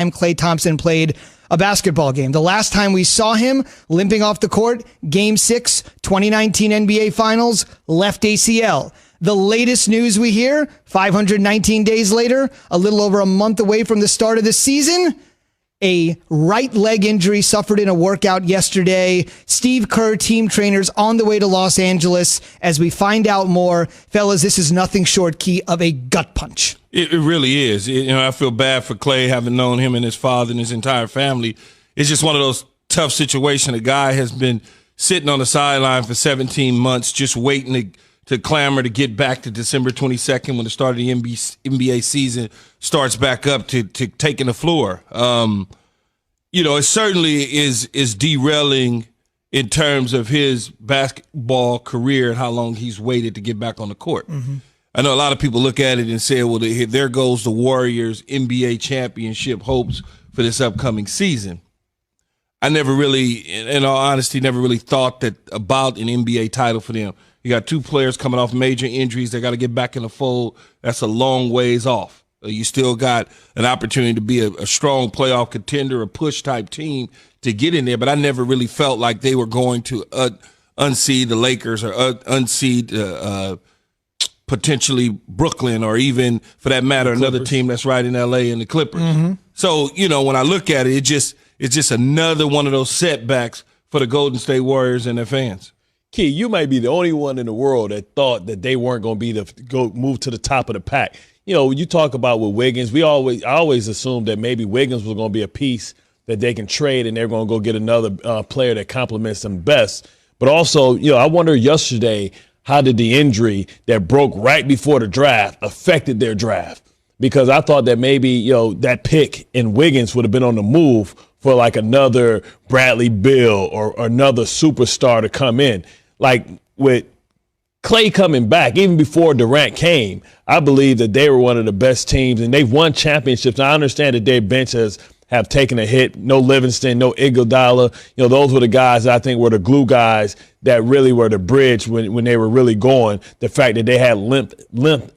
time Klay Thompson played a basketball game. The last time we saw him limping off the court, Game 6, 2019 NBA Finals, left ACL. The latest news we hear, 519 days later, a little over a month away from the start of the season, a right leg injury suffered in a workout yesterday. Steve Kerr, team trainers, on the way to Los Angeles as we find out more. Fellas, this is nothing short, Key, of a gut punch. It really is. I feel bad for Klay, having known him and his father and his entire family. It's just one of those tough situations. A guy has been sitting on the sideline for 17 months just waiting to clamor to get back to December 22nd when the start of the NBA season starts back up to taking the floor. It certainly is derailing in terms of his basketball career and how long he's waited to get back on the court. Mm-hmm. I know a lot of people look at it and say, well, there goes the Warriors' NBA championship hopes for this upcoming season. I never really, in all honesty, never really thought about an NBA title for them. You got two players coming off major injuries. They got to get back in the fold. That's a long ways off. You still got an opportunity to be a strong playoff contender, a push-type team to get in there. But I never really felt like they were going to unseed the Lakers or unseed potentially Brooklyn or even, for that matter, another team that's right in L.A. and the Clippers. Mm-hmm. So, when I look at it, it's just another one of those setbacks for the Golden State Warriors and their fans. Key, you might be the only one in the world that thought that they weren't going to move to the top of the pack. You talk about with Wiggins, I always assumed that maybe Wiggins was going to be a piece that they can trade and they're going to go get another player that complements them best. But also, I wonder yesterday, how did the injury that broke right before the draft affected their draft? Because I thought that maybe, that pick in Wiggins would have been on the move for like another Bradley Beal or another superstar to come in. Like with Klay coming back, even before Durant came, I believe that they were one of the best teams and they've won championships. Now, I understand that their benches have taken a hit. No Livingston, no Iguodala. Those were the guys that I think were the glue guys that really were the bridge when they were really going. The fact that they had limp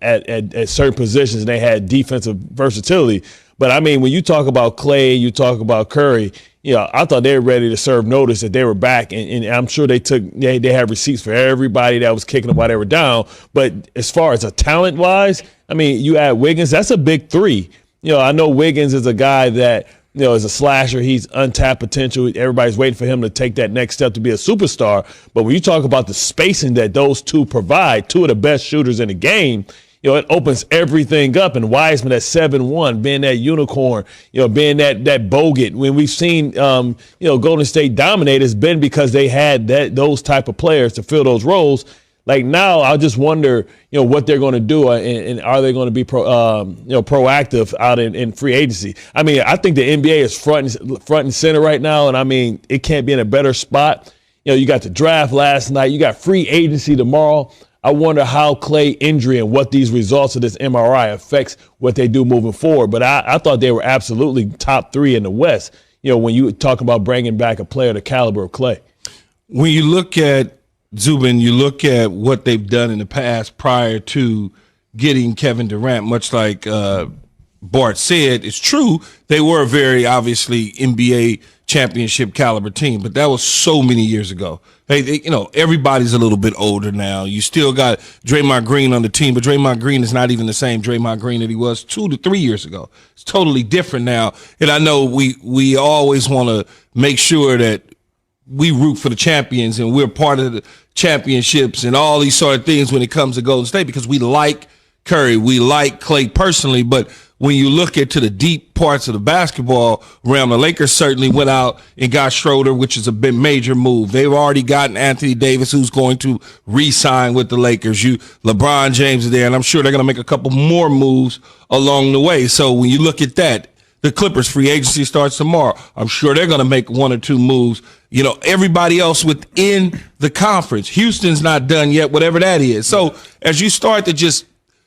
at certain positions and they had defensive versatility. But, I mean, when you talk about Klay, you talk about Curry, I thought they were ready to serve notice that they were back. And I'm sure they had receipts for everybody that was kicking them while they were down. But as far as a talent-wise, I mean, you add Wiggins, that's a big three. I know Wiggins is a guy that, is a slasher. He's untapped potential. Everybody's waiting for him to take that next step to be a superstar. But when you talk about the spacing that those two provide, two of the best shooters in the game, it opens everything up. And Wiseman at 7'1", being that unicorn, being that bogut. When we've seen, Golden State dominate, it's been because they had those type of players to fill those roles. Like now, I just wonder, what they're going to do, and are they going to be proactive out in free agency? I mean, I think the NBA is front and center right now, and I mean, it can't be in a better spot. You got the draft last night, you got free agency tomorrow. I wonder how Klay injury and what these results of this MRI affects what they do moving forward. But I thought they were absolutely top three in the West. When you talk about bringing back a player the caliber of Klay. When you look at Zubin, you look at what they've done in the past prior to getting Kevin Durant, much like Bart said, it's true, they were very obviously NBA championship caliber team, but that was so many years ago. Everybody's a little bit older now. You still got Draymond Green on the team, but Draymond Green is not even the same Draymond Green that he was 2 to 3 years ago. It's totally different now. And I know we always want to make sure that we root for the champions and we're part of the championships and all these sort of things when it comes to Golden State because we like Curry, we like Klay personally, but when you look into the deep parts of the basketball realm, the Lakers certainly went out and got Schroeder, which is a big major move. They've already gotten Anthony Davis, who's going to re-sign with the Lakers. LeBron James is there, and I'm sure they're going to make a couple more moves along the way. So when you look at that, the Clippers free agency starts tomorrow. I'm sure they're going to make 1 or 2 moves. Everybody else within the conference. Houston's not done yet, whatever that is. So as you start to just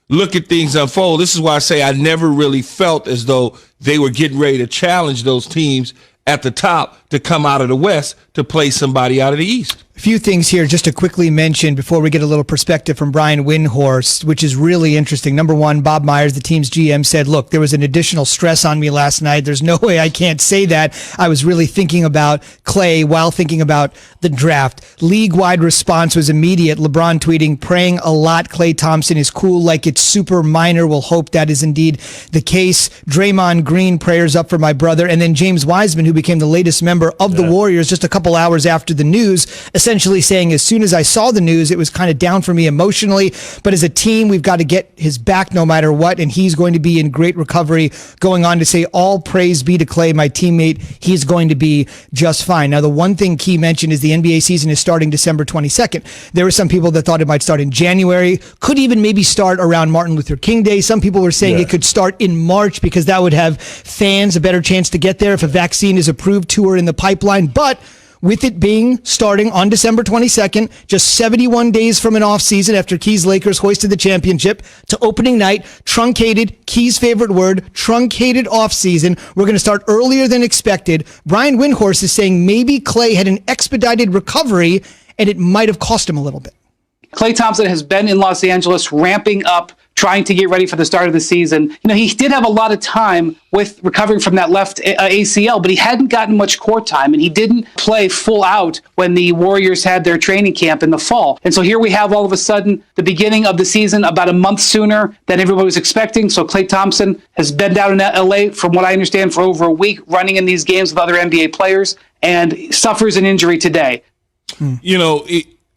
look at things unfold, this is why I say I never really felt as though they were getting ready to challenge those teams at the top to come out of the West to play somebody out of the East. A few things here just to quickly mention before we get a little perspective from Brian Windhorst, which is really interesting. Number one, Bob Myers, the team's GM, said, look, there was an additional stress on me last night. There's no way I can't say that. I was really thinking about Clay while thinking about the draft. League-wide response was immediate. LeBron tweeting, praying a lot. Klay Thompson is cool like it's super minor. We'll hope that is indeed the case. Draymond Green, prayers up for my brother. And then James Wiseman, who became the latest member of the Warriors just a couple hours after the news, essentially saying, as soon as I saw the news, it was kind of down for me emotionally, but as a team, we've got to get his back no matter what, and he's going to be in great recovery. Going on to say, all praise be to Clay, my teammate. He's going to be just fine. Now, the one thing Key mentioned is the NBA season is starting December 22nd. There were some people that thought it might start in January, could even maybe start around Martin Luther King Day. Some people were saying it could start in March because that would have fans a better chance to get there if a vaccine is approved, tour in the pipeline. But with it being starting on December 22nd, just 71 days from an offseason after Key's Lakers hoisted the championship to opening night, truncated, Key's favorite word, truncated offseason. We're going to start earlier than expected. Brian Windhorst is saying maybe Clay had an expedited recovery and it might have cost him a little bit. Klay Thompson has been in Los Angeles ramping up, trying to get ready for the start of the season. You know, he did have a lot of time with recovering from that left ACL, but he hadn't gotten much court time, and he didn't play full out when the Warriors had their training camp in the fall. And so here we have all of a sudden the beginning of the season about a month sooner than everybody was expecting. So Klay Thompson has been down in LA, from what I understand, for over a week, running in these games with other NBA players, and suffers an injury today. You know,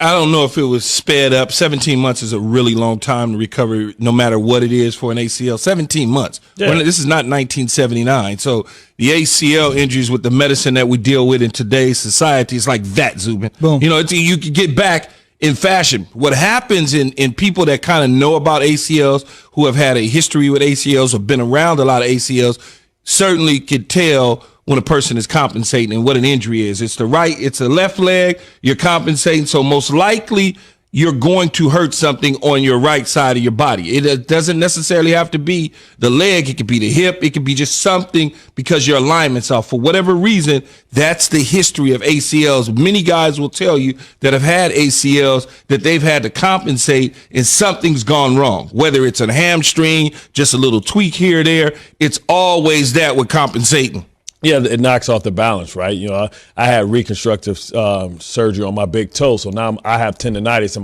I don't know if it was sped up. 17 months is a really long time to recover, no matter what it is for an ACL. 17 months. Yeah. This is not 1979. So the ACL injuries with the medicine that we deal with in today's society is like that, Zubin. Boom. You know, you can get back in fashion. What happens in people that kind of know about ACLs, who have had a history with ACLs or been around a lot of ACLs, certainly could tell when a person is compensating and what an injury is. It's the left leg, you're compensating. So most likely you're going to hurt something on your right side of your body. It doesn't necessarily have to be the leg. It could be the hip. It could be just something because your alignment's off. For whatever reason, that's the history of ACLs. Many guys will tell you that have had ACLs that they've had to compensate and something's gone wrong. Whether it's a hamstring, just a little tweak here or there, it's always that with compensating. Yeah, it knocks off the balance, right? You know, I had reconstructive surgery on my big toe, so now I have tendonitis in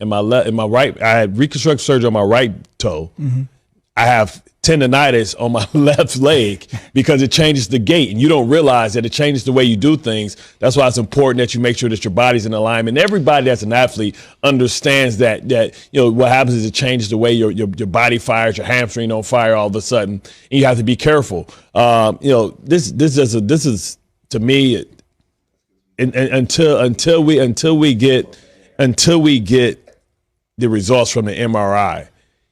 my right. I had reconstructive surgery on my right toe. Mm-hmm. I have tendonitis on my left leg because it changes the gait, and you don't realize that it changes the way you do things. That's why it's important that you make sure that your body's in alignment. Everybody that's an athlete understands that you know what happens is it changes the way your body fires, your hamstring don't fire all of a sudden, and you have to be careful. You know, this is to me, until we get the results from the MRI.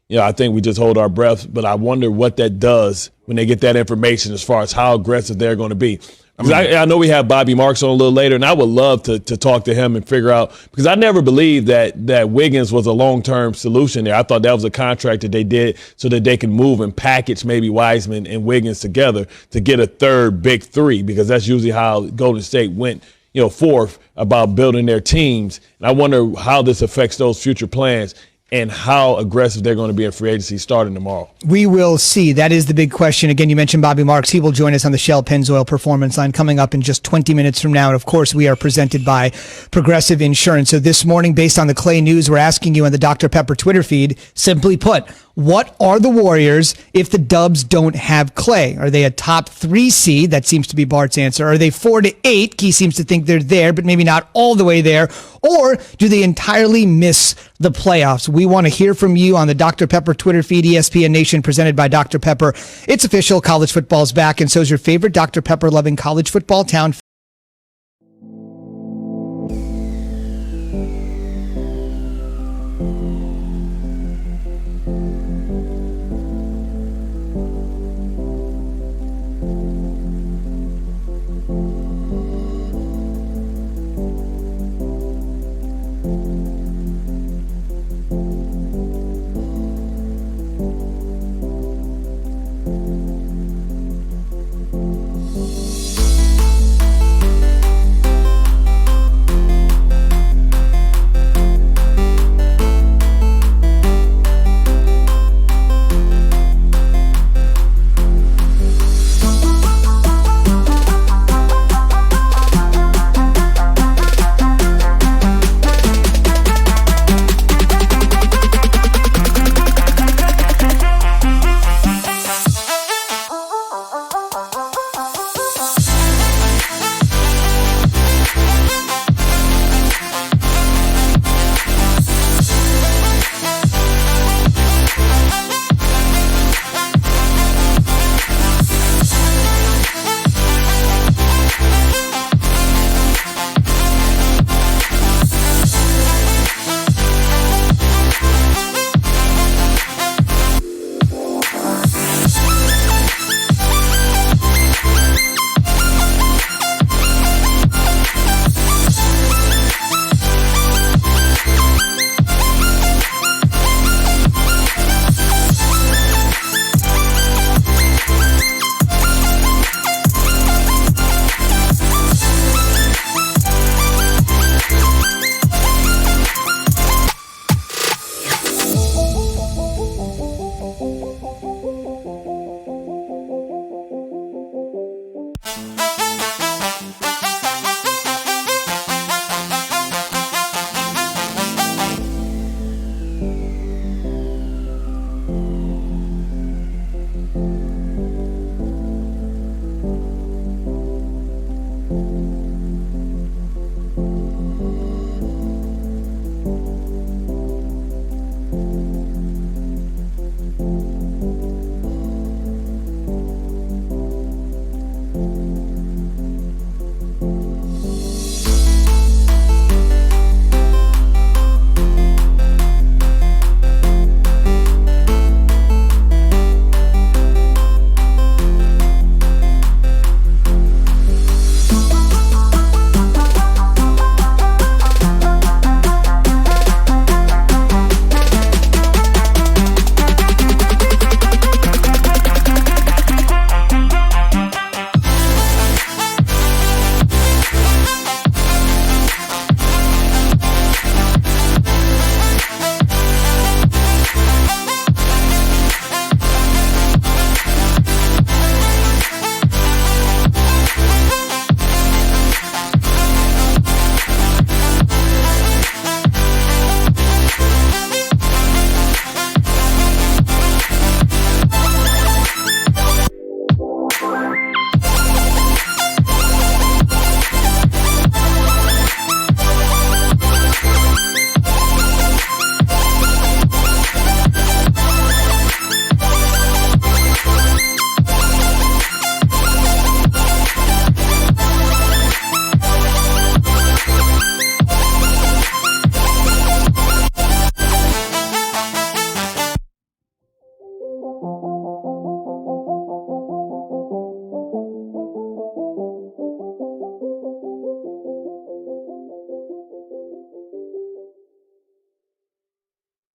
You know, I think we just hold our breath, but I wonder what that does when they get that information as far as how aggressive they're going to be. I know we have Bobby Marks on a little later, and I would love to talk to him and figure out, because I never believed that Wiggins was a long-term solution there. I thought that was a contract that they did so that they can move and package maybe Wiseman and Wiggins together to get a third big three, because that's usually how Golden State went, you know, fourth about building their teams. And I wonder how this affects those future plans and how aggressive they're going to be in free agency starting tomorrow. We will see. That is the big question. Again, you mentioned Bobby Marks. He will join us on the Shell Pennzoil Performance Line coming up in just 20 minutes from now. And of course, we are presented by Progressive Insurance. So this morning, based on the Clay news, we're asking you on the Dr. Pepper Twitter feed, simply put, what are the Warriors if the Dubs don't have Clay? Are they a top 3 seed? That seems to be Bart's answer. Are they 4 to 8? He seems to think they're there, but maybe not all the way there. Or do they entirely miss the playoffs? We want to hear from you on the Dr. Pepper Twitter feed, ESPN Nation, presented by Dr. Pepper. It's official. College football's back, and so is your favorite Dr. Pepper-loving college football town.